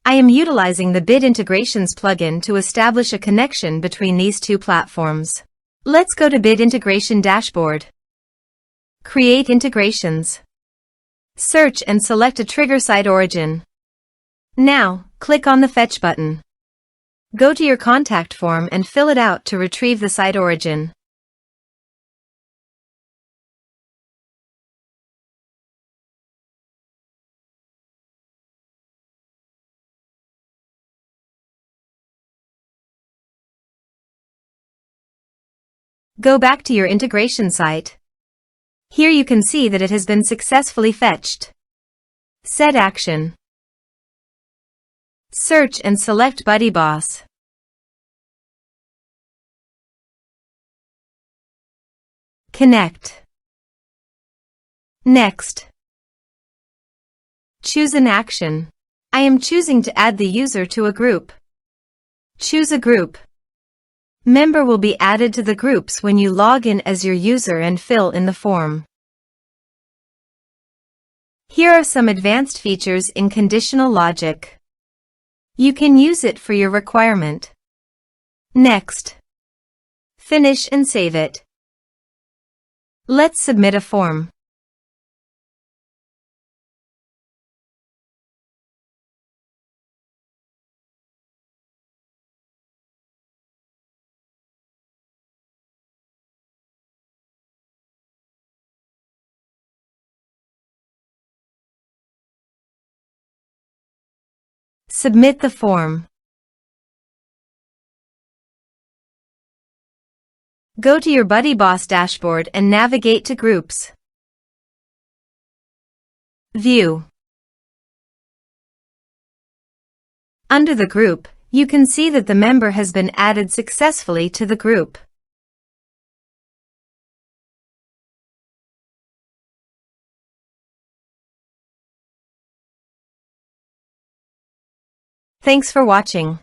I am utilizing the Bit Integrations plugin to establish a connection between these two platforms. Let's go to Bit Integration Dashboard. Create integrations. Search and select a trigger SiteOrigin. Now, click on the Fetch button. Go to your contact form and fill it out to retrieve the SiteOrigin. Go back to your integration site. Here you can see that it has been successfully fetched. Set action. Search and select BuddyBoss. Connect. Next. Choose an action. I am choosing to add the user to a group. Choose a group. Member will be added to the groups when you log in as your user and fill in the form. Here are some advanced features in conditional logic. You can use it for your requirement. Next. Finish and save it. Let's submit a form. Submit the form. Go to your BuddyBoss dashboard and navigate to Groups. View. Under the group, you can see that the member has been added successfully to the group. Thanks for watching.